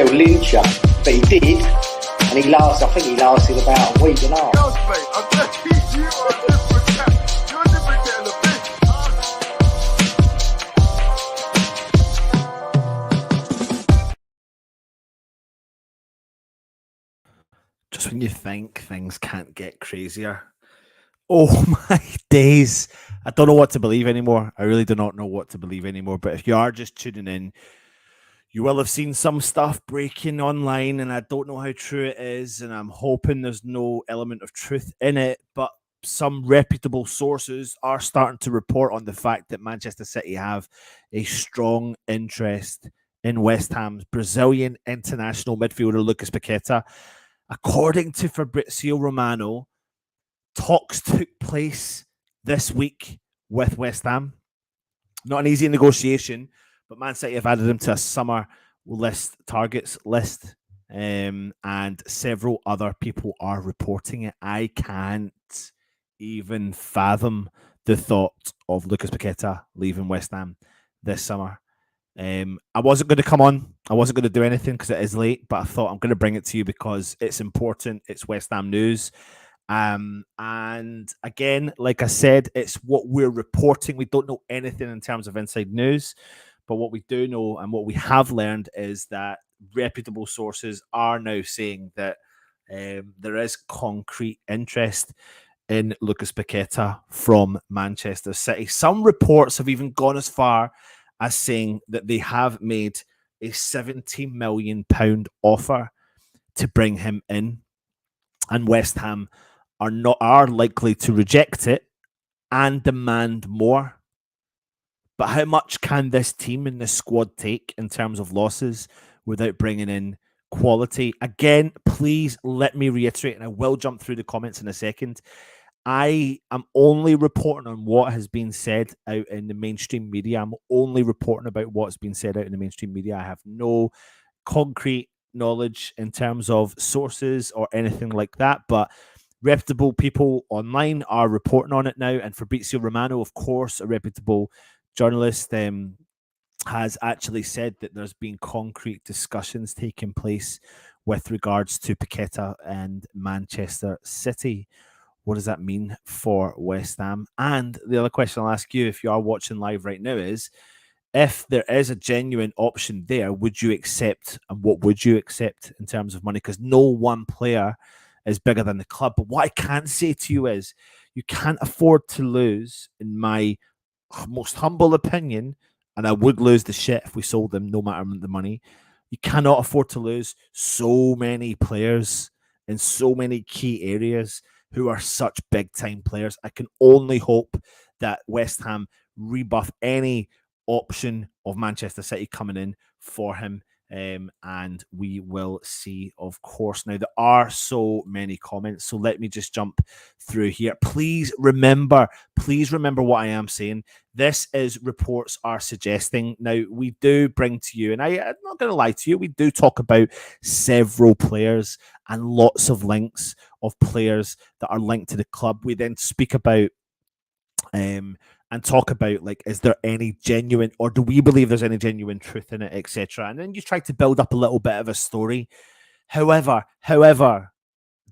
they'll lynch you. But he did, and I think he lasted about a week and a half. Just when you think things can't get crazier. Oh my days. I don't know what to believe anymore. I really do not know what to believe anymore. But if you are just tuning in, you will have seen some stuff breaking online, and I don't know how true it is, and I'm hoping there's no element of truth in it, but some reputable sources are starting to report on the fact that Manchester City have a strong interest in West Ham's Brazilian international midfielder Lucas Paqueta. According to Fabrizio Romano, talks took place this week with West Ham. Not an easy negotiation, but Man City have added him to a summer targets list, and several other people are reporting it. I can't even fathom the thought of Lucas Paqueta leaving West Ham this summer. I wasn't going to come on. I wasn't going to do anything because it is late, but I thought I'm going to bring it to you because it's important. It's West Ham news. And again, like I said, it's what we're reporting. We don't know anything in terms of inside news, but what we do know and what we have learned is that reputable sources are now saying that there is concrete interest in Lucas Paqueta from Manchester City. Some reports have even gone as far as saying that they have made a £17 million offer to bring him in, and West Ham are likely to reject it and demand more. But how much can this team and this squad take in terms of losses without bringing in quality? Again, please let me reiterate, and I will jump through the comments in a second. I am only reporting on what has been said out in the mainstream media. I'm only reporting about what's been said out in the mainstream media. I have no concrete knowledge in terms of sources or anything like that, but reputable people online are reporting on it now. And Fabrizio Romano, of course, a reputable journalist, has actually said that there's been concrete discussions taking place with regards to Paqueta and Manchester City. What does that mean for West Ham? And the other question I'll ask you, if you are watching live right now, is if there is a genuine option there, would you accept, and what would you accept in terms of money? Because no one player is bigger than the club. But what I can say to you is you can't afford to lose, in my most humble opinion, and I would lose the shit if we sold them no matter the money. You cannot afford to lose so many players in so many key areas who are such big-time players. I can only hope that West Ham rebuff any option of Manchester City coming in for him, and we will see, of course. Now, there are so many comments, so let me just jump through here. Please remember what I am saying. This is reports are suggesting. Now, we do bring to you, and I'm not going to lie to you, we do talk about several players and lots of links of players that are linked to the club. We then speak about and talk about, like, is there any genuine, or do we believe there's any genuine truth in it, etc. And then you try to build up a little bit of a story. However,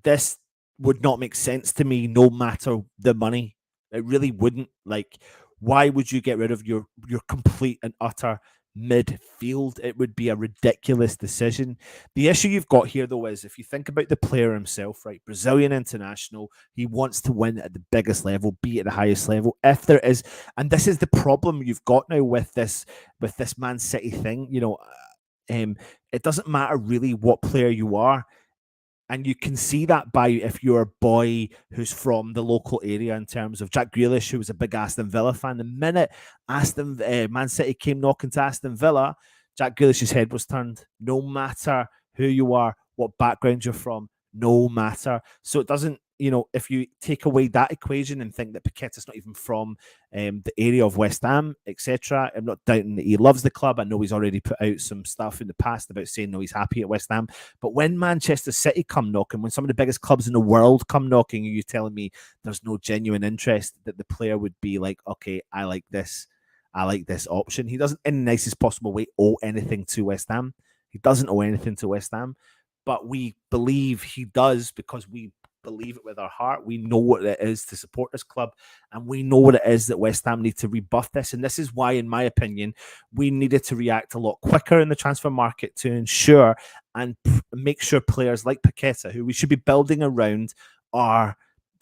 this would not make sense to me no matter the money. It really wouldn't. Like, why would you get rid of your complete and utter midfield? It would be a ridiculous decision. The issue you've got here, though, is if you think about the player himself, right? Brazilian international, he wants to win at the biggest level, be at the highest level. If there is, and this is the problem you've got now with this Man City thing, you know, it doesn't matter really what player you are. And you can see that by if you're a boy who's from the local area, in terms of Jack Grealish, who was a big Aston Villa fan. The minute Man City came knocking to Aston Villa, Jack Grealish's head was turned. No matter who you are, what background you're from, no matter. So it doesn't, you know, if you take away that equation and think that Paqueta's not even from the area of West Ham, etc. I'm not doubting that he loves the club. I know he's already put out some stuff in the past about saying, no, he's happy at West Ham. But when Manchester City come knocking, when some of the biggest clubs in the world come knocking, are you telling me there's no genuine interest, that the player would be like, okay, I like this option? He doesn't, in the nicest possible way, owe anything to West Ham. He doesn't owe anything to West Ham, but we believe he does because we believe it with our heart. We know what it is to support this club, and we know what it is that West Ham need to rebuff this. And this is why, in my opinion, we needed to react a lot quicker in the transfer market to ensure and make sure players like Paqueta, who we should be building around, are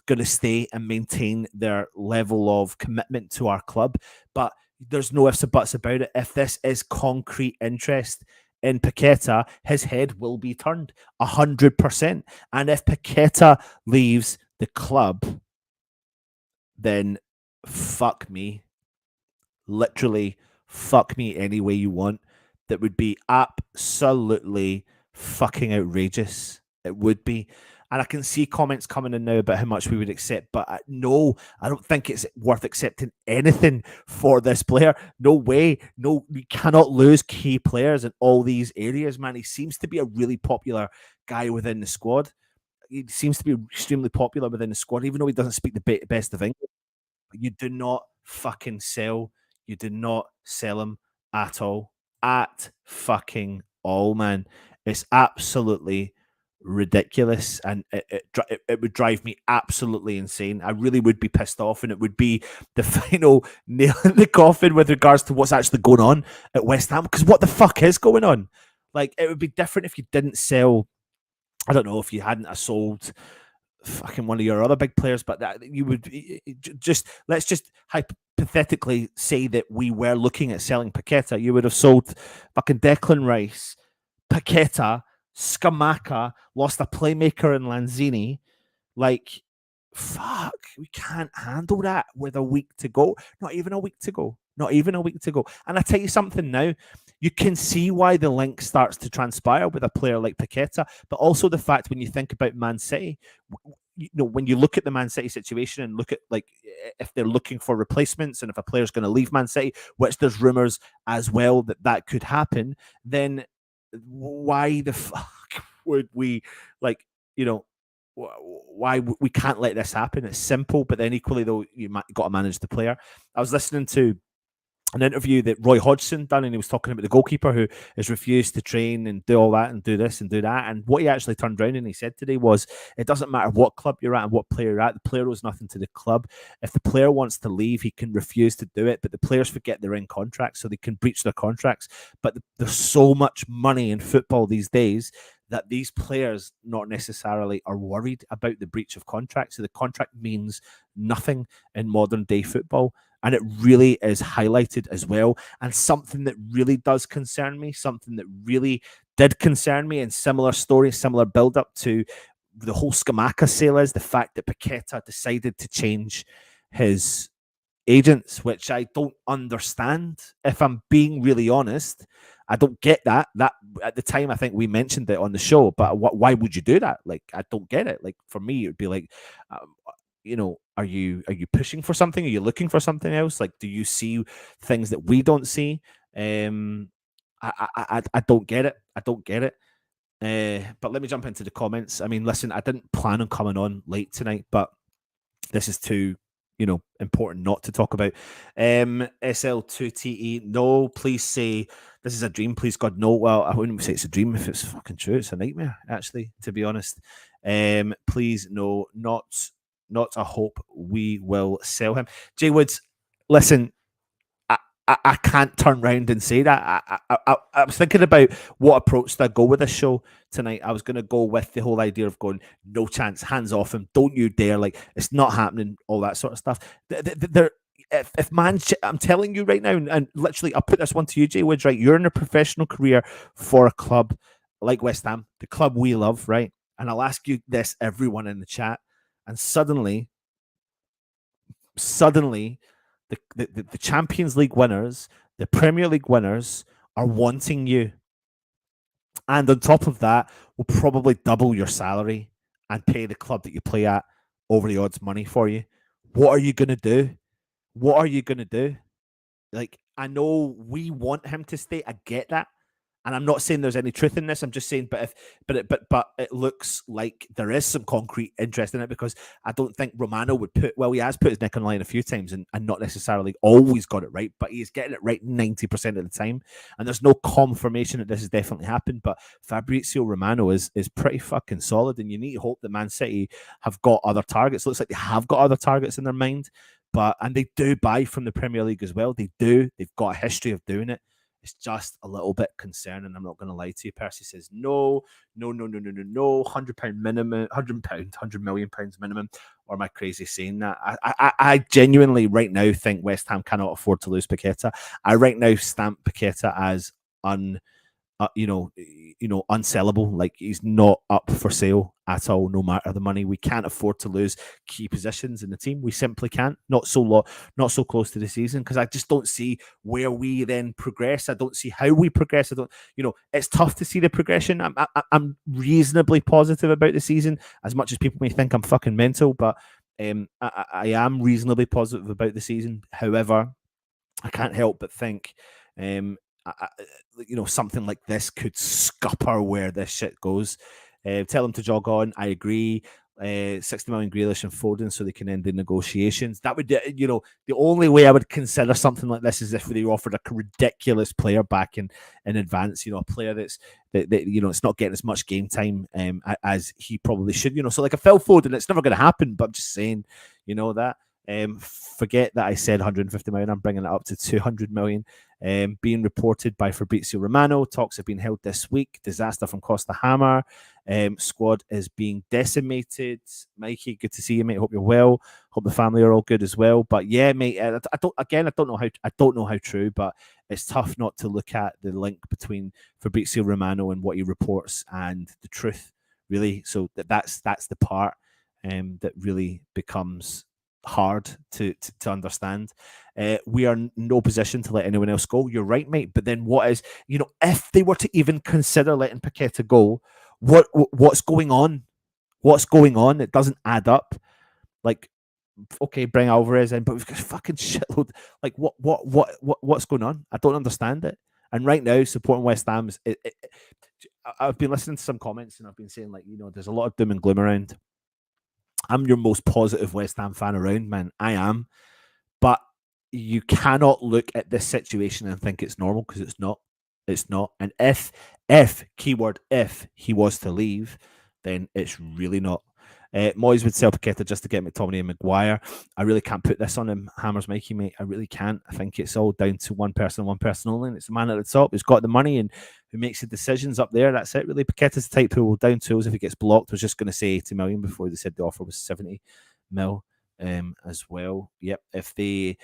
going to stay and maintain their level of commitment to our club. But there's no ifs or buts about it. If this is concrete interest in Paqueta, his head will be turned 100%. And if Paqueta leaves the club, then fuck me. Literally, fuck me any way you want. That would be absolutely fucking outrageous. It would be. And I can see comments coming in now about how much we would accept, but no, I don't think it's worth accepting anything for this player. No way. No, we cannot lose key players in all these areas, man. He seems to be a really popular guy within the squad. He seems to be extremely popular within the squad, even though he doesn't speak the best of English. You do not fucking sell. You do not sell him at all. At fucking all, man. It's absolutely ridiculous, and it would drive me absolutely insane. I really would be pissed off, and it would be the final nail in the coffin with regards to what's actually going on at West Ham. Because what the fuck is going on? Like, it would be different if you didn't sell. I don't know if you hadn't sold fucking one of your other big players, but that you would just let's just hypothetically say that we were looking at selling Paqueta. You would have sold fucking Declan Rice, Paqueta, Scamacca, lost a playmaker in Lanzini. Like, fuck, we can't handle that with a week to go. Not even a week to go. Not even a week to go. And I tell you something now, you can see why the link starts to transpire with a player like Paqueta, but also the fact when you think about Man City, you know, when you look at the Man City situation and look at like if they're looking for replacements and if a player's going to leave Man City, which there's rumors as well that that could happen, then why the fuck would we, like, you know, why we can't let this happen? It's simple, but then equally though, you got to manage the player. I was listening to an interview that Roy Hodgson done, and he was talking about the goalkeeper who has refused to train and do all that and do this and do that. And what he actually turned around and he said today was, it doesn't matter what club you're at and what player you're at. The player owes nothing to the club. If the player wants to leave, he can refuse to do it, but the players forget they're in contracts, so they can breach their contracts. But there's so much money in football these days that these players not necessarily are worried about the breach of contract. So the contract means nothing in modern day football. And it really is highlighted as well. And something that really does concern me, something that really did concern me, and similar story, similar build up to the whole Scamacca sale, is the fact that Paqueta decided to change his agents, which I don't understand. If I'm being really honest, I don't get that. That at the time, I think we mentioned it on the show, but why would you do that? Like, I don't get it. Like, for me, it would be like, you know, are you pushing for something? Are you looking for something else? Like, do you see things that we don't see? I don't get it. I don't get it. But let me jump into the comments. I mean, listen, I didn't plan on coming on late tonight, but this is too, you know, important not to talk about. SL2TE, no, please say this is a dream, please God, no. Well, I wouldn't say it's a dream if it's fucking true. It's a nightmare, actually, to be honest. Please, no, not a hope we will sell him. Jay Woods, listen, I can't turn around and say that. I was thinking about what approach to go with this show tonight. I was going to go with the whole idea of going, no chance, hands off him, don't you dare, like, it's not happening, all that sort of stuff. If man, I'm telling you right now, and literally, I'll put this one to you, Jay Woods, right? You're in a professional career for a club like West Ham, the club we love, right? And I'll ask you this, everyone in the chat, and suddenly, the Champions League winners, the Premier League winners are wanting you. And on top of that, will probably double your salary and pay the club that you play at over the odds money for you. What are you going to do? What are you going to do? Like, I know we want him to stay. I get that. And I'm not saying there's any truth in this. I'm just saying, but it looks like there is some concrete interest in it, because I don't think Romano would he has put his neck on the line a few times and not necessarily always got it right, but he's getting it right 90% of the time. And there's no confirmation that this has definitely happened, but Fabrizio Romano is pretty fucking solid, and you need to hope that Man City have got other targets. It looks like they have got other targets in their mind, and they do buy from the Premier League as well. They do. They've got a history of doing it. It's just a little bit concerning. I'm not going to lie to you. Percy says no. £100 minimum, £100 million minimum. Or am I crazy saying that? I genuinely right now think West Ham cannot afford to lose Paqueta. I right now stamp Paqueta as unsellable. Like, he's not up for sale at all, no matter the money. We can't afford to lose key positions in the team. We simply can't. Not so close to the season, because I just don't see where we then progress. I don't see how we progress. I don't. It's tough to see the progression. I'm reasonably positive about the season, as much as people may think I'm fucking mental, but I am reasonably positive about the season. However, I can't help but think something like this could scupper where this shit goes. Tell them to jog on. I agree. 60 million Grealish and Foden, so they can end the negotiations. That would, the only way I would consider something like this is if they offered a ridiculous player back in advance. A player that it's not getting as much game time as he probably should. So like a Phil Foden, it's never going to happen. But I'm just saying, that. Forget that I said 150 million. I'm bringing it up to 200 million. Being reported by Fabrizio Romano. Talks have been held this week. Disaster from Costa Hammer. Squad is being decimated. Mikey, good to see you, mate. Hope you're well. Hope the family are all good as well. But yeah, mate, I don't know how true, but it's tough not to look at the link between Fabrizio Romano and what he reports and the truth, really. So that's the part that really becomes hard to understand. We are in no position to let anyone else go. You're right, mate. But then what is, if they were to even consider letting Paqueta go, what's going on? What's going on? It doesn't add up. Like, okay, bring Alvarez in, but we've got a fucking shitload. Like, what's going on? I don't understand it. And right now, supporting West Ham, I've been listening to some comments and I've been saying, like, there's a lot of doom and gloom around. I'm your most positive West Ham fan around, man. I am. But you cannot look at this situation and think it's normal, because it's not. It's not. And if keyword if he was to leave, then it's really not. Moyes would sell Paqueta just to get McTominay and Maguire. I really can't put this on him, Hammers Mikey, mate. I really can't. I think it's all down to one person only, and it's the man at the top who's got the money and who makes the decisions up there. That's it, really. Paqueta's the type who will down tools if he gets blocked. I was just going to say 80 million before they said the offer was 70 mil as well. Yep. If they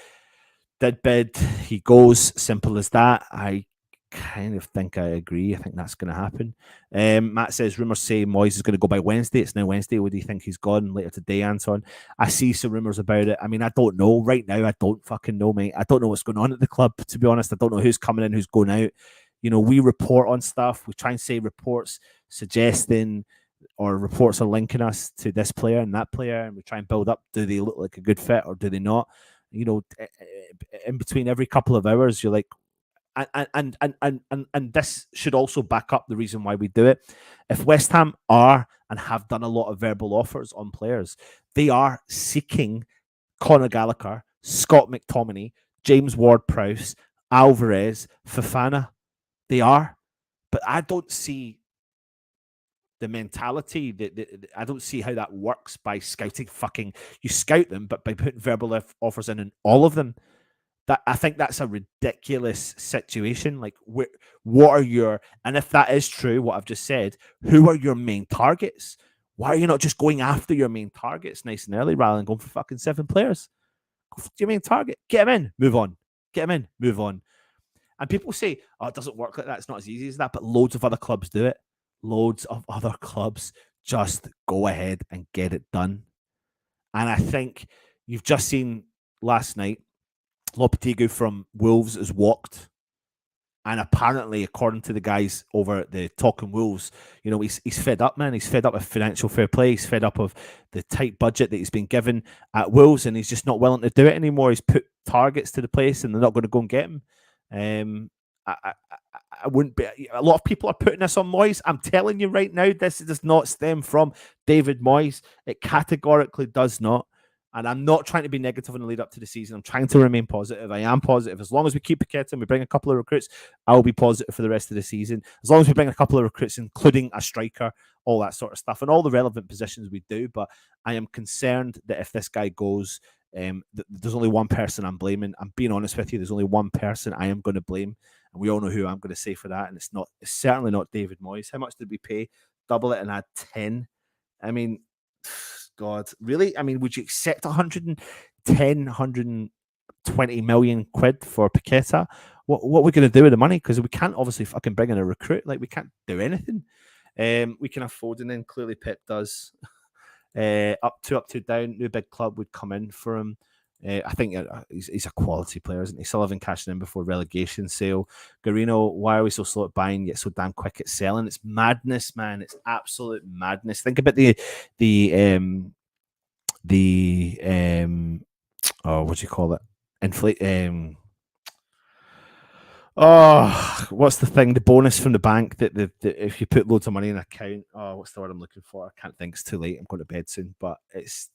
did bid, he goes. Simple as that. I kind of think I agree. I think that's going to happen. Matt says rumours say Moyes is going to go by Wednesday. It's now Wednesday. Would you think he's gone later today, Anton? I see some rumours about it. I mean, I don't know. Right now, I don't fucking know, mate. I don't know what's going on at the club, to be honest. I don't know who's coming in, who's going out. We report on stuff. We try and say reports suggesting or reports are linking us to this player and that player, and we try and build up. Do they look like a good fit or do they not? In between every couple of hours, you're like, and this should also back up the reason why we do it. If West Ham are and have done a lot of verbal offers on players, they are seeking Conor Gallagher, Scott McTominay, James Ward-Prowse, Alvarez, Fofana. They are, but I don't see the mentality that I don't see how that works by scouting. You scout them, but by putting verbal offers in all of them. That, I think that's a ridiculous situation. Like, what are your, and if that is true, what I've just said, who are your main targets? Why are you not just going after your main targets nice and early rather than going for fucking 7 players? Go for your main target. Get him in. Move on. Get him in. Move on. And people say, oh, it doesn't work like that. It's not as easy as that. But loads of other clubs do it. Loads of other clubs just go ahead and get it done. And I think you've just seen last night, Lopetegui from Wolves has walked. And apparently, according to the guys over at the Talking Wolves, he's fed up, man. He's fed up with financial fair play. He's fed up of the tight budget that he's been given at Wolves, and he's just not willing to do it anymore. He's put targets to the place, and they're not going to go and get him. I wouldn't be. A lot of people are putting this on Moyes. I'm telling you right now, this does not stem from David Moyes. It categorically does not. And I'm not trying to be negative in the lead up to the season. I'm trying to remain positive. I am positive. As long as we keep Paqueta and we bring a couple of recruits, I'll be positive for the rest of the season. As long as we bring a couple of recruits, including a striker, all that sort of stuff, and all the relevant positions we do. But I am concerned that if this guy goes, there's only one person I'm blaming. I'm being honest with you. There's only one person I am going to blame. And we all know who I'm going to say for that. And it's certainly not David Moyes. How much did we pay? Double it and add 10. I mean, God, really? I mean, would you accept 110, 120 million quid for Paqueta? What are we going to do with the money? Because we can't obviously fucking bring in a recruit. Like, we can't do anything. We can afford, and then clearly Pep does. Up two down. New big club would come in for him. I think he's a quality player, isn't he? Still haven't cashed in before relegation sale. Garino, why are we so slow at buying yet so damn quick at selling? It's madness, man. It's absolute madness. Think about the what do you call it? What's the thing? The bonus from the bank that if you put loads of money in an account. Oh, what's the word I'm looking for? I can't think. It's too late. I'm going to bed soon. But it's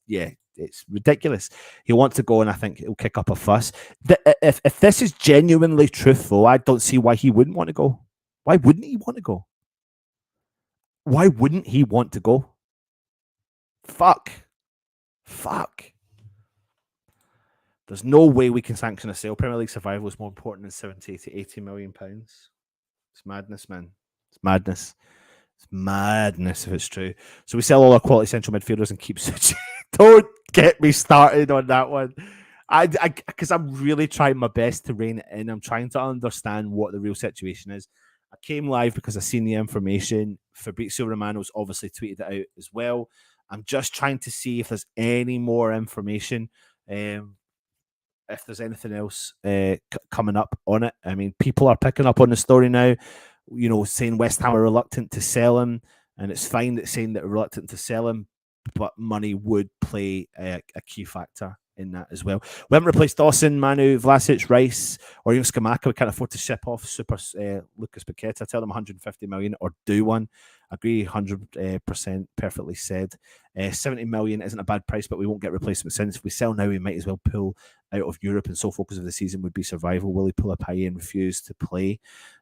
ridiculous. He'll want to go, and I think he'll kick up a fuss. If this is genuinely truthful, I don't see why he wouldn't want to go. Why wouldn't he want to go? Why wouldn't he want to go? Fuck. There's no way we can sanction a sale. Premier League survival is more important than 70 to 80 million pounds. It's madness, man. It's madness. It's madness if it's true. So we sell all our quality central midfielders and keep switching. Don't get me started on that one. Because I'm really trying my best to rein it in. I'm trying to understand what the real situation is. I came live because I seen the information. Fabrizio Romano's obviously tweeted it out as well. I'm just trying to see if there's any more information. If there's anything else coming up on it. I mean, people are picking up on the story now, saying West Ham are reluctant to sell him, and it's fine that saying that they're reluctant to sell him, but money would play a key factor in that as well. We haven't replaced Dawson, Manu, Vlasic, Rice, or even Scamacca. We can't afford to ship off Super Lucas Paqueta. Tell them 150 million or do one. Agree, 100% perfectly said. 70 million isn't a bad price, but we won't get replacement since. If we sell now, we might as well pull out of Europe, and sole focus of the season would be survival. Will he pull a pie and refuse to play?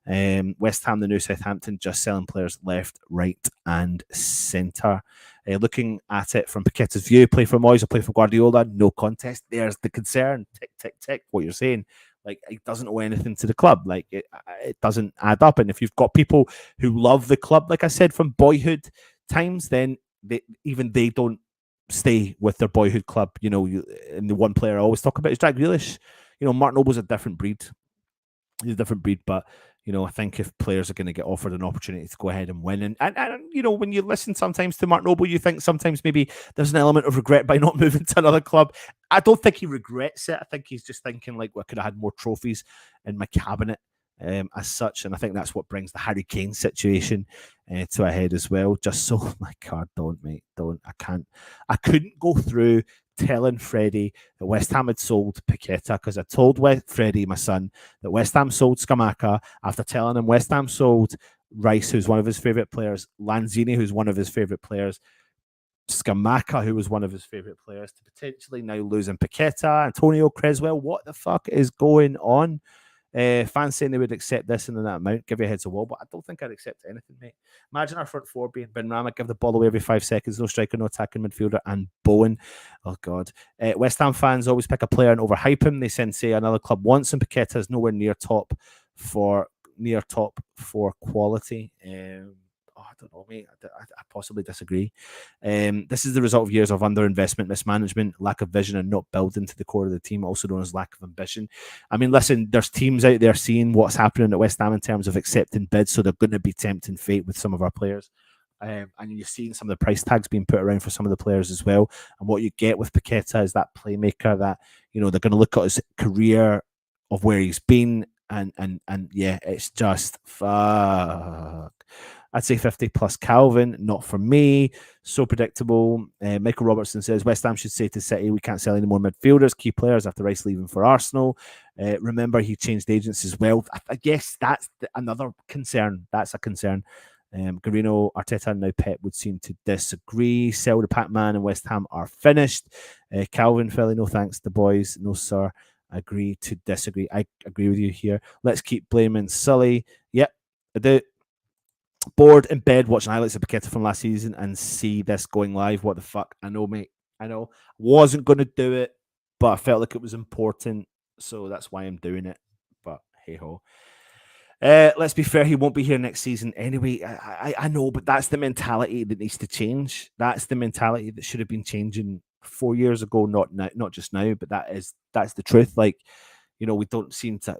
West Ham, the new Southampton, just selling players left, right, and centre. Looking at it from Paqueta's view, play for Moyes or play for Guardiola, no contest. There's the concern. Tick, tick, tick. What you're saying. Like, he doesn't owe anything to the club. Like, it doesn't add up. And if you've got people who love the club, like I said, from boyhood times, then they don't stay with their boyhood club. And the one player I always talk about is Jack Grealish. Mark Noble's a different breed. He's a different breed, but I think if players are going to get offered an opportunity to go ahead and win, and when you listen sometimes to Mark Noble, you think sometimes maybe there's an element of regret by not moving to another club. I don't think he regrets it. I think he's just thinking, like, well, I could have had more trophies in my cabinet as such, and I think that's what brings the Harry Kane situation to a head as well. Just so, my God, don't, mate, don't. I couldn't go through telling Freddie that West Ham had sold Paqueta, because I told Freddie, my son, that West Ham sold Scamacca after telling him West Ham sold Rice, who's one of his favourite players, Lanzini, who's one of his favourite players, Scamacca, who was one of his favourite players, to potentially now losing Paqueta, Antonio Creswell. What the fuck is going on? Fans saying they would accept this and that amount, give you a heads a wall, but I don't think I'd accept anything, mate. Imagine our front four being Benrahma, give the ball away every 5 seconds, no striker, no attacking midfielder, and Bowen. Oh, God. West Ham fans always pick a player and overhype him. They say another club wants him. Paqueta is nowhere near top for quality. I don't know, mate. I possibly disagree. This is the result of years of underinvestment, mismanagement, lack of vision, and not building to the core of the team, also known as lack of ambition. I mean, listen, there's teams out there seeing what's happening at West Ham in terms of accepting bids, so they're going to be tempting fate with some of our players. And you're seeing some of the price tags being put around for some of the players as well. And what you get with Paqueta is that playmaker that, they're going to look at his career of where he's been, and yeah, it's just fuck. I'd say 50 plus Calvin. Not for me. So predictable. Michael Robertson says West Ham should say to City, we can't sell any more midfielders, key players after Rice leaving for Arsenal. Remember, he changed agents as well. I guess that's another concern. That's a concern. Garino, Arteta, and now Pep would seem to disagree. Sell the Pac-Man and West Ham are finished. Calvin, Philly, no thanks. The boys, no sir. Agree to disagree. I agree with you here. Let's keep blaming Sully. Yep, I do. Bored in bed watching highlights of Paqueta from last season and see this going live. What the fuck? I know, mate. I know. Wasn't going to do it, but I felt like it was important. So that's why I'm doing it. But hey ho. Let's be fair, he won't be here next season anyway. I know, but that's the mentality that needs to change. That's the mentality that should have been changing 4 years ago, not now, not just now, but that's the truth. Like, you know, we don't seem to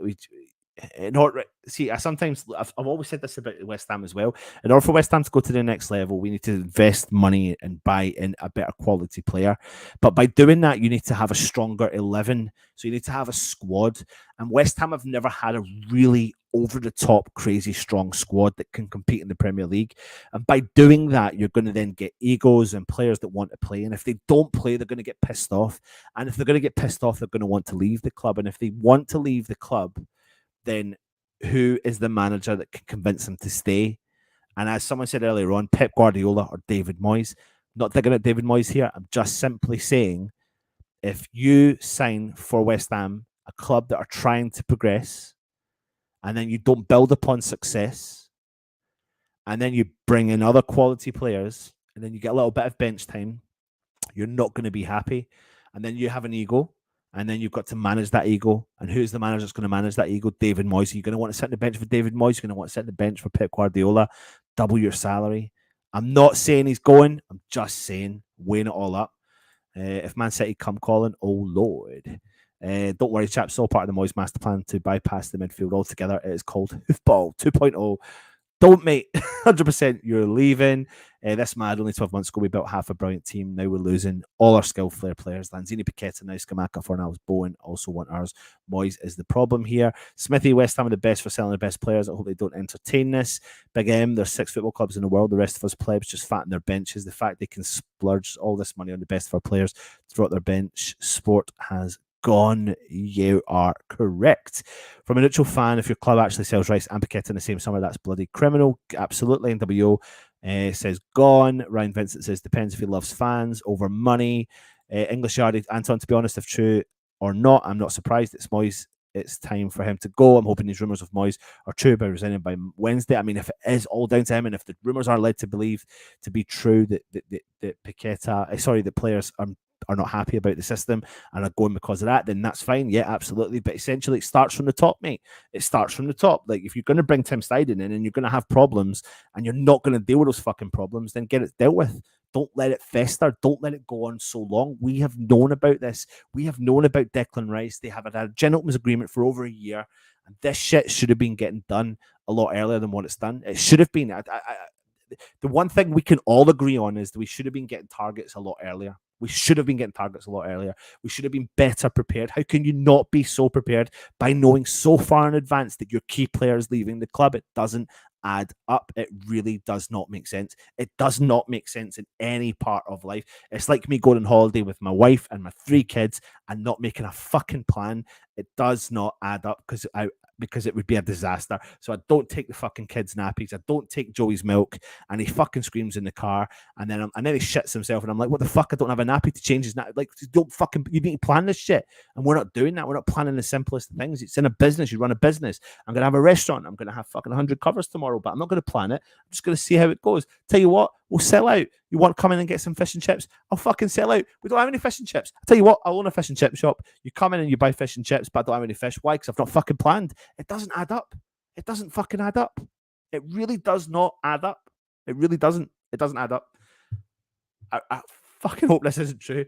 see. I've always said this about West Ham as well. In order for West Ham to go to the next level, we need to invest money and buy in a better quality player. But by doing that, you need to have a stronger 11. So you need to have a squad. And West Ham have never had a really over the top, crazy strong squad that can compete in the Premier League. And by doing that, you're going to then get egos and players that want to play. And if they don't play, they're going to get pissed off. And if they're going to get pissed off, they're going to want to leave the club. And if they want to leave the club, then who is the manager that can convince them to stay? And as someone said earlier on, Pep Guardiola or David Moyes. Not thinking at David Moyes here. I'm just simply saying, if you sign for West Ham, a club that are trying to progress, and then you don't build upon success, and then you bring in other quality players, and then you get a little bit of bench time, you're not going to be happy. And then you have an ego, and then you've got to manage that ego. And who's the manager that's going to manage that ego? David Moyes. You're going to want to sit on the bench for David Moyes. You're going to want to sit on the bench for Pep Guardiola. Double your salary. I'm not saying he's going. I'm just saying weighing it all up. If Man City come calling, oh Lord. Don't worry, chaps. It's all part of the Moyes master plan to bypass the midfield altogether. It is called Hoofball 2.0. Don't, mate. 100% you're leaving. This mad, only 12 months ago, we built half a brilliant team. Now we're losing all our skill flair players. Lanzini, Paqueta, now Scamacca, Fornals, Bowen also want ours. Moyes is the problem here. Smithy, West Ham are the best for selling the best players. I hope they don't entertain this. Big M, there's 6 football clubs in the world. The rest of us plebs just fatten their benches. The fact they can splurge all this money on the best of our players throughout their bench. Sport has gone. You are correct. From a neutral fan, if your club actually sells Rice and Paqueta in the same summer, that's bloody criminal. Absolutely. NWO says gone. Ryan Vincent says depends if he loves fans over money. English Yardie, Anton, to be honest, if true or not, I'm not surprised. It's Moyes. It's time for him to go. I'm hoping these rumours of Moyes are true by resigning by Wednesday. I mean, if it is all down to him, and if the rumours are led to believe to be true that Paqueta, that players are not happy about the system and are going because of that, then that's fine. Yeah, absolutely. But essentially, it starts from the top, mate. It starts from the top. Like, if you're going to bring Tim Steidten in and you're going to have problems and you're not going to deal with those fucking problems, then get it dealt with. Don't let it fester. Don't let it go on so long. We have known about this. We have known about Declan Rice. They have had a gentleman's agreement for over a year, and this shit should have been getting done a lot earlier than what it's done. It should have been. The one thing we can all agree on is that we should have been getting targets a lot earlier. We should have been getting targets a lot earlier. We should have been better prepared. How can you not be so prepared by knowing so far in advance that your key player is leaving the club? It doesn't add up. It really does not make sense. It does not make sense in any part of life. It's like me going on holiday with my wife and my 3 kids and not making a fucking plan. It does not add up because it would be a disaster. So I don't take the fucking kids' nappies. I don't take Joey's milk, and he fucking screams in the car, and then he shits himself, and I'm like, what the fuck? I don't have a nappy to change his nappy. Like, you need to plan this shit, and we're not doing that. We're not planning the simplest things. It's in a business. You run a business. I'm gonna have a restaurant. I'm gonna have fucking 100 covers tomorrow, but I'm not gonna plan it. I'm just gonna see how it goes. Tell you what, we'll sell out. You want to come in and get some fish and chips? I'll fucking sell out. We don't have any fish and chips. I'll tell you what, I'll own a fish and chip shop. You come in and you buy fish and chips, but I don't have any fish. Why? Because I've not fucking planned. It doesn't add up. It doesn't fucking add up. It really does not add up. It really doesn't. It doesn't add up. I fucking hope this isn't true.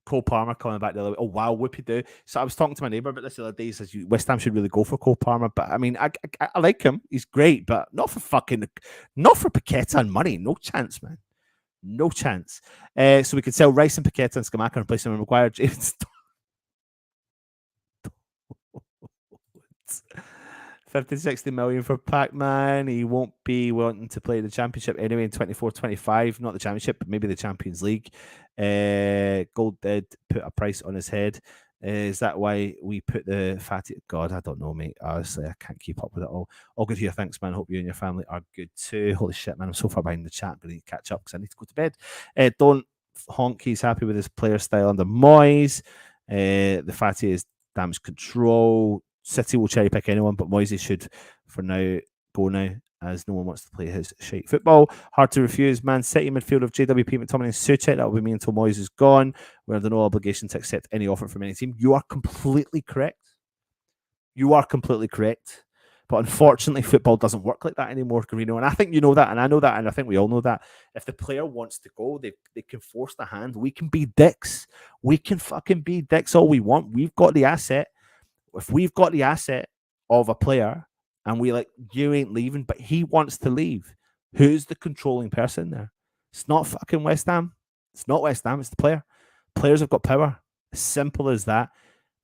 Cole Palmer coming back the other way. Oh wow, whoopie do. So I was talking to my neighbour about this the other day. He says West Ham should really go for Cole Palmer, but I mean, I like him. He's great, but not for Paqueta and money. No chance, man. No chance. So we could sell Rice and Paqueta and Scamacca and replace him with Maguire. James 50, 60 million for Pac-Man. He won't be wanting to play the championship anyway in 24-25. Not the championship, but maybe the Champions League. Gold did put a price on his head. Is that why we put the fatty? God, I don't know, mate. Honestly, I can't keep up with it all. All good here. Thanks, man. Hope you and your family are good too. Holy shit, man. I'm so far behind the chat. I'm going to catch up because I need to go to bed. Don't honk. He's happy with his player style under Moyes. The fatty is damage control. City will cherry pick anyone, but Moyes should, for now, go now, as no one wants to play his shite football. Hard to refuse. Man City midfield of JWP, McTominay, and Suchek. That will be me until Moyes is gone. We're under no obligation to accept any offer from any team. You are completely correct. You are completely correct. But unfortunately, football doesn't work like that anymore, Carino. And I think you know that, and I know that, and I think we all know that. If the player wants to go, they can force the hand. We can be dicks. We can fucking be dicks all we want. We've got the asset. If we've got the asset of a player and we like, you ain't leaving, but he wants to leave, who's the controlling person there? It's not fucking West Ham. It's not West Ham. It's the player. Players have got power. As simple as that.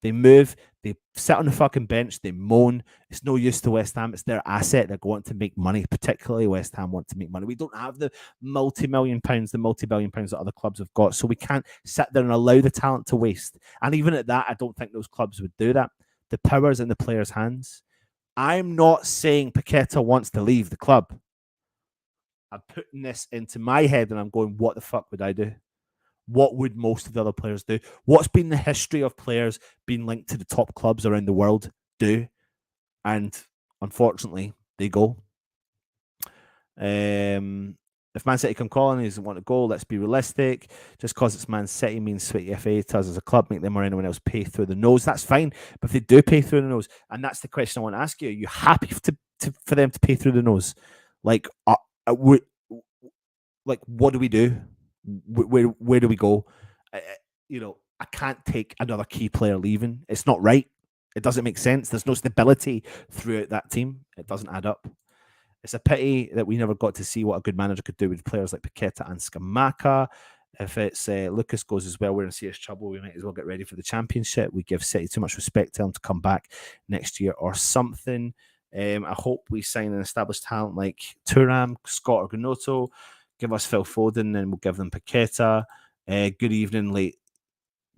They move. They sit on the fucking bench. They moan. It's no use to West Ham. It's their asset. They're going to make money. Particularly West Ham want to make money. We don't have the multi-million pounds, the multi-billion pounds that other clubs have got. So we can't sit there and allow the talent to waste. And even at that, I don't think those clubs would do that. The power's in the players' hands. I'm not saying Paqueta wants to leave the club. I'm putting this into my head and I'm going, what the fuck would I do? What would most of the other players do? What's been the history of players being linked to the top clubs around the world do? And unfortunately, they go. If Man City come calling, he doesn't want to go. Let's be realistic. Just because it's Man City means Sweet FA to us as a club, make them or anyone else pay through the nose. That's fine. But if they do pay through the nose, and that's the question I want to ask you, are you happy for them to pay through the nose? Like, what do we do? Where do we go? I can't take another key player leaving. It's not right. It doesn't make sense. There's no stability throughout that team. It doesn't add up. It's a pity that we never got to see what a good manager could do with players like Paqueta and Scamacca. If it's Lucas goes as well, we're in serious trouble. We might as well get ready for the championship. We give City too much respect. Tell them to come back next year or something. I hope we sign an established talent like Thuram, Scott, or Gnotto. Give us Phil Foden, and we'll give them Paqueta. Good evening,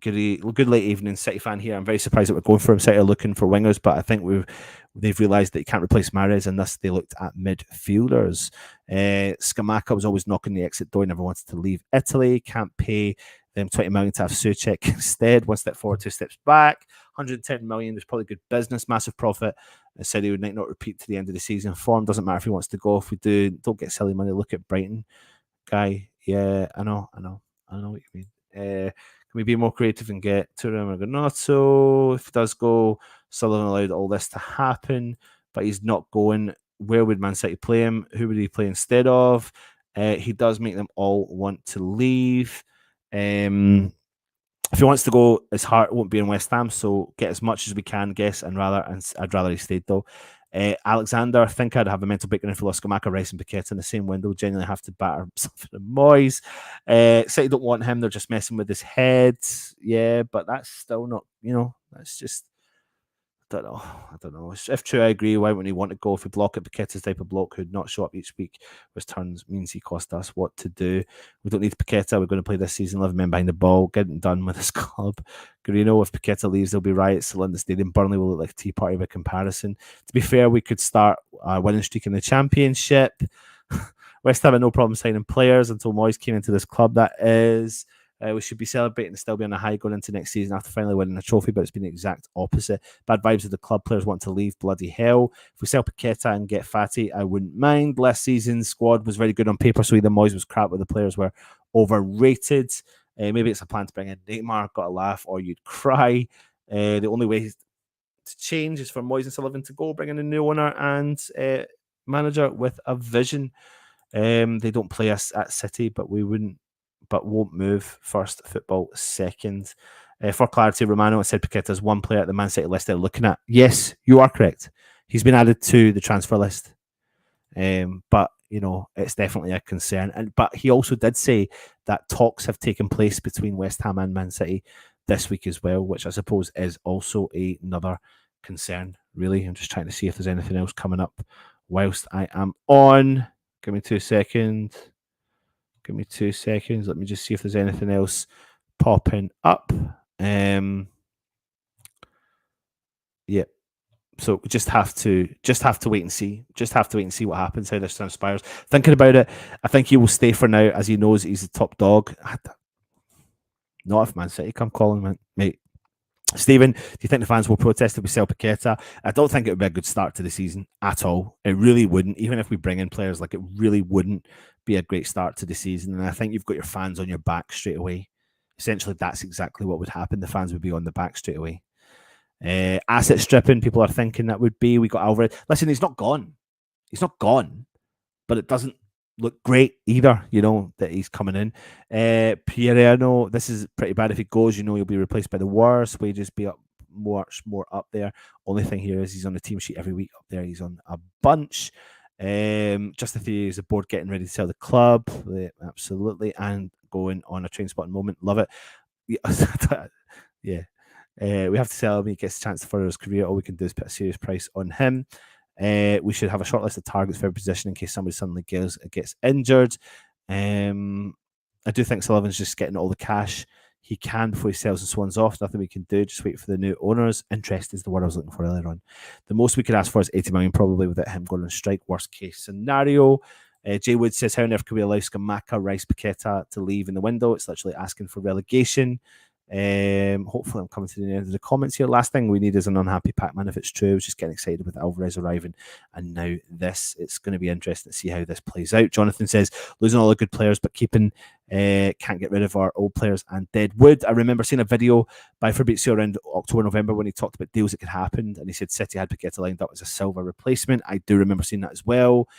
good late evening, City fan here. I'm very surprised that we're going for him. City are looking for wingers, but I think they've realised that you can't replace Mahrez, and thus they looked at midfielders. Scamacca was always knocking the exit door. Never wanted to leave Italy. Can't pay them 20 million to have Suchek instead. 1 step forward, 2 steps back. 110 million was probably good business, massive profit. I said he would not repeat to the end of the season. Form doesn't matter if he wants to go. If we do, don't get silly money. Look at Brighton guy. Yeah, I know what you mean. Can we be more creative and get Thuram or Gnotto? If he does go, Sullivan allowed all this to happen, but he's not going. Where would Man City play him? Who would he play instead of? He does make them all want to leave. If he wants to go, his heart won't be in West Ham, so get as much as we can, guess, and I'd rather he stayed though. Alexander, I think I'd have a mental breakdown if we lost Scamacca, Rice, and Paqueta in the same window. Genuinely have to batter something in Moyes. City don't want him, they're just messing with his head. Yeah, but that's still not, that's just, I don't know. If true, I agree. Why wouldn't he want to go? If we block it, Paqueta's type of bloke who'd not show up each week, which turns means he cost us what to do. We don't need Paqueta. We're going to play this season, 11 men behind the ball, getting done with this club. Garino, if Paqueta leaves, there'll be riots in London Stadium. Burnley will look like a tea party by comparison. To be fair, we could start a winning streak in the Championship. West Ham had no problem signing players until Moyes came into this club. That is... we should be celebrating and still be on a high going into next season after finally winning a trophy, but it's been the exact opposite. Bad vibes of the club. Players want to leave. Bloody hell. If we sell Paqueta and get Fatty, I wouldn't mind. Last season's squad was very good on paper, so either Moyes was crap, but the players were overrated. Maybe it's a plan to bring in Neymar, got a laugh, or you'd cry. The only way to change is for Moyes and Sullivan to go, bring in a new owner and manager with a vision. They don't play us at City, but won't move. First, football second. For clarity, Romano said Paqueta's one player at the Man City list they're looking at. Yes, you are correct. He's been added to the transfer list. But, it's definitely a concern. But he also did say that talks have taken place between West Ham and Man City this week as well, which I suppose is also another concern, really. I'm just trying to see if there's anything else coming up whilst I am on. Give me 2 seconds. Give me 2 seconds. Let me just see if there's anything else popping up. Yeah. So just have to wait and see. Just have to wait and see what happens, how this transpires. Thinking about it, I think he will stay for now, as he knows he's the top dog. Not if Man City come calling, man, mate. Stephen, do you think the fans will protest if we sell Paqueta? I don't think it would be a good start to the season at all. It really wouldn't. Even if we bring in players, like, it really wouldn't be a great start to the season. And I think you've got your fans on your back straight away. Essentially, that's exactly what would happen. The fans would be on the back straight away. Asset stripping, people are thinking that would be. We got Alvarez. Listen, he's not gone. He's not gone, but it doesn't look great either, that he's coming in. Pierino, this is pretty bad. If he goes, he'll be replaced by the worst. Wages be up much more up there. Only thing here is he's on the team sheet every week up there. He's on a bunch. Just a few is the board getting ready to sell the club. Absolutely. And going on a train spotting moment. Love it. Yeah. We have to sell him. He gets a chance to further his career. All we can do is put a serious price on him. We should have a short list of targets for every position in case somebody suddenly gets injured. I do think Sullivan's just getting all the cash he can before he sells and swans off. Nothing we can do. Just wait for the new owners. Interest is the word I was looking for earlier on. The most we could ask for is 80 million, probably, without him going on strike. Worst case scenario. Jay Wood says, how on earth can we allow Scamacca, Rice, Paqueta to leave in the window? It's literally asking for relegation. Hopefully I'm coming to the end of the comments here. Last thing we need is an unhappy Pac-Man if it's true. I was just getting excited with Alvarez arriving, and now this. It's going to be interesting to see how this plays out. Jonathan says, losing all the good players but keeping can't get rid of our old players and dead wood. I remember seeing a video by Fabrizio around October, November when he talked about deals that could happen, and he said City had Paqueta lined up as a silver replacement. I do remember seeing that as well.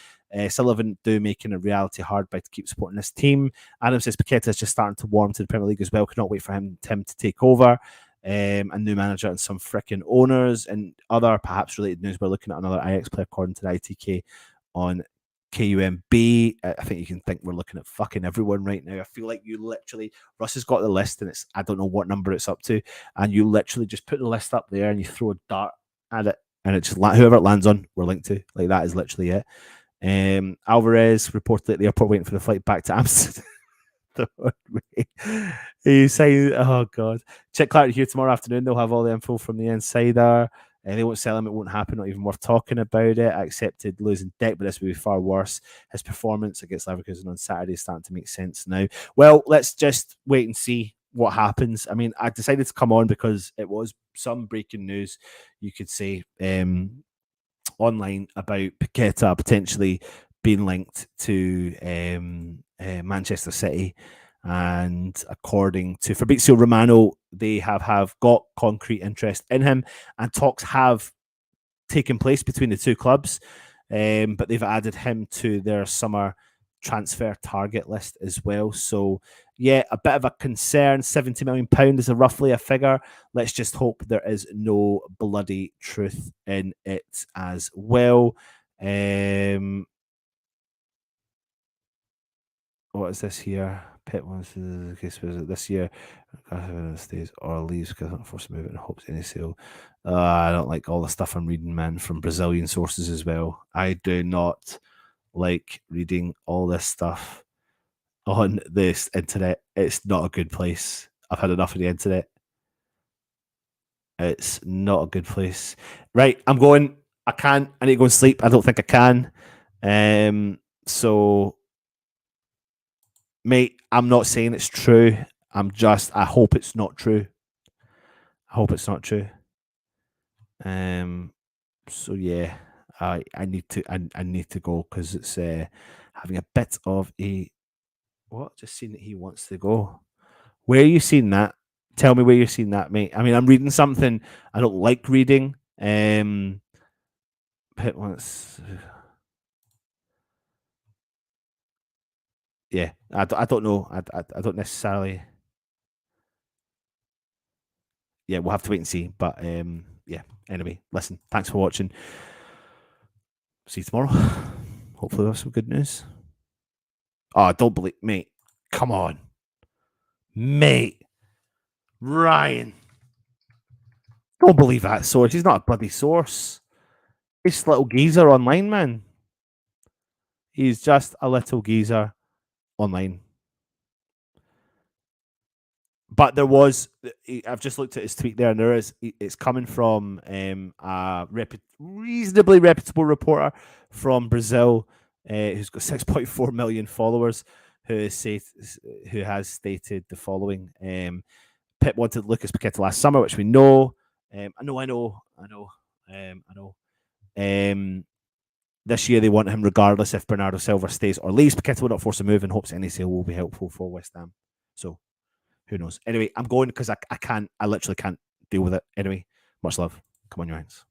Sullivan do making a reality hard by to keep supporting this team. Adam says Paqueta is just starting to warm to the Premier League as well. Cannot wait for him to take over. A new manager and some freaking owners. And other perhaps related news, we're looking at another Ajax player according to the ITK on KUMB. I think you can think we're looking at fucking everyone right now. I feel like you literally, Russ has got the list and it's, I don't know what number it's up to, and you literally just put the list up there and you throw a dart at it and it just, whoever it lands on, we're linked to. Like, that is literally it. Alvarez reported at the airport waiting for the flight back to Amsterdam. He's saying, oh god, check Clarity here tomorrow afternoon. They'll have all the info from the insider. They won't sell him. It won't happen. Not even worth talking about it. I accepted losing debt, but this would be far worse. His performance against Leverkusen on Saturday is starting to make sense now. Well, let's just wait and see what happens. I mean, I decided to come on because it was some breaking news, you could say, online about Paqueta potentially being linked to Manchester City. And according to Fabrizio Romano, they have got concrete interest in him, and talks have taken place between the two clubs, but they've added him to their summer transfer target list as well. So yeah, a bit of a concern. £70 million is roughly a figure. Let's just hope there is no bloody truth in it as well. What is this here? Pitt wants the case this year. Stays or leaves because I'm forced to move it and hopes any sale. I don't like all the stuff I'm reading, man, from Brazilian sources as well. I do not like reading all this stuff on this internet. It's not a good place. I've had enough of the internet. It's not a good place. Right, I'm going. I need to go and sleep. I don't think I can. So, mate, I'm not saying it's true. I hope it's not true. I hope it's not true. So yeah, I need to go because it's having a bit of a what? Just seeing that he wants to go. Where are you seeing that? Tell me where you're seeing that, mate. I mean, I'm reading something I don't like reading. Pitt wants. Yeah, I don't know. I don't necessarily. Yeah, we'll have to wait and see. But yeah. Anyway, listen. Thanks for watching. See you tomorrow. Hopefully, we'll have some good news. Oh, I don't believe, mate. Come on, mate. Ryan. Don't believe that source. He's not a bloody source. He's just a little geezer online, man. He's just a little geezer online. But there was, I've just looked at his tweet there, and it's coming from a reasonably reputable reporter from Brazil who's got 6.4 million followers, who has stated the following. Pep wanted Lucas Paqueta last summer, which we know. I know. This year they want him regardless if Bernardo Silva stays or leaves. Paqueta will not force a move and hopes any sale will be helpful for West Ham. So who knows? Anyway, I'm going because I literally can't deal with it. Anyway, much love. Come on, your hands.